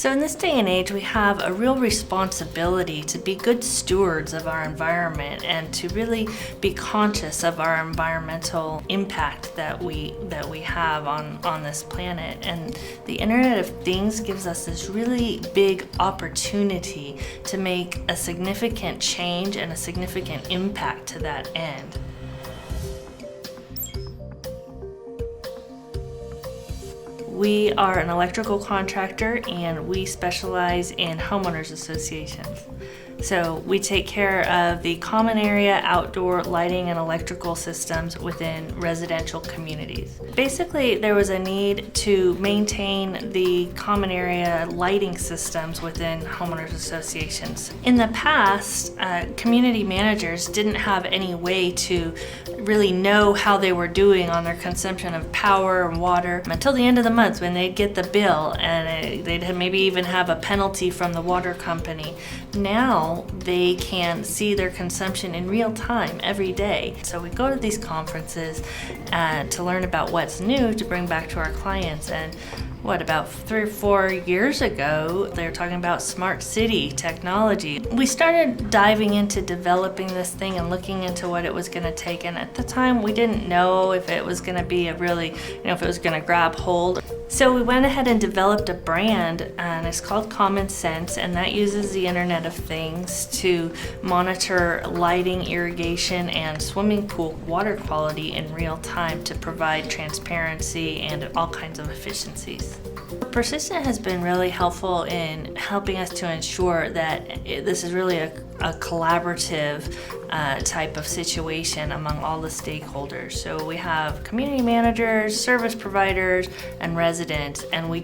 So in this day and age, we have a real responsibility to be good stewards of our environment and to really be conscious of our environmental impact that we have on this planet. And the Internet of Things gives us this really big opportunity to make a significant change and a significant impact to that end. We are an electrical contractor and we specialize in homeowners associations. So we take care of the common area, outdoor lighting and electrical systems within residential communities. Basically, there was a need to maintain the common area lighting systems within homeowners associations. In the past, community managers didn't have any way to really know how they were doing on their consumption of power and water until the end of the month when they'd get the bill and they'd maybe even have a penalty from the water company. Now they can see their consumption in real time every day. So we go to these conferences to learn about what's new to bring back to our clients. And about 3 or 4 years ago, they were talking about smart city technology. We started diving into developing this thing and looking into what it was going to take. And at the time, we didn't know if it was going to be if it was going to grab hold. So we went ahead and developed a brand, and it's called Common Sense, and that uses the Internet of Things to monitor lighting, irrigation, and swimming pool water quality in real time to provide transparency and all kinds of efficiencies. Persistent has been really helpful in helping us to ensure that this is really a collaborative type of situation among all the stakeholders. So we have community managers, service providers, and residents, and we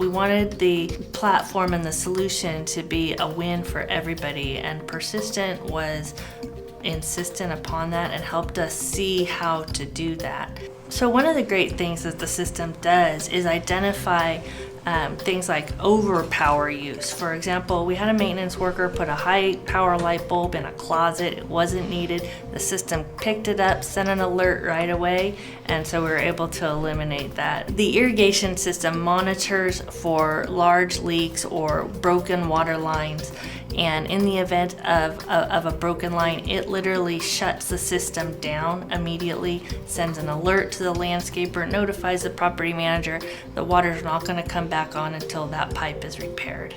wanted the platform and the solution to be a win for everybody, and Persistent was insistent upon that and helped us see how to do that. So one of the great things that the system does is identify things like overpower use. For example, we had a maintenance worker put a high power light bulb in a closet. It wasn't needed. The system picked it up, sent an alert right away, and so we were able to eliminate that. The irrigation system monitors for large leaks or broken water lines, and in the event of a broken line, it literally shuts the system down immediately, sends an alert to the landscaper, notifies the property manager. The water's not going to come back on until that pipe is repaired.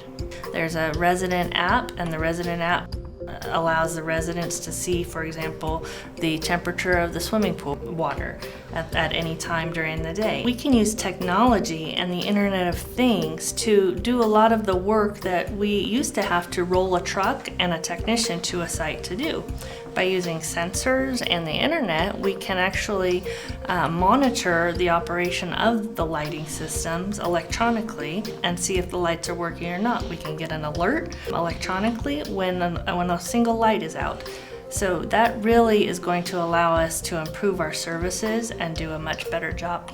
There's a resident app, and the resident app allows the residents to see, for example, the temperature of the swimming pool water at any time during the day. We can use technology and the Internet of Things to do a lot of the work that we used to have to roll a truck and a technician to a site to do. By using sensors and the internet, we can actually monitor the operation of the lighting systems electronically and see if the lights are working or not. We can get an alert electronically when a single light is out. So that really is going to allow us to improve our services and do a much better job.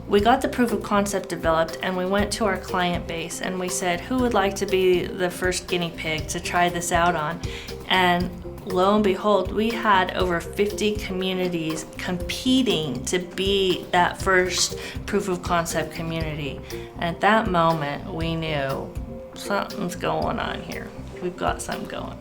We got the proof of concept developed and we went to our client base and we said, who would like to be the first guinea pig to try this out on? And lo and behold, we had over 50 communities competing to be that first proof of concept community. And at that moment, we knew something's going on here. We've got something going.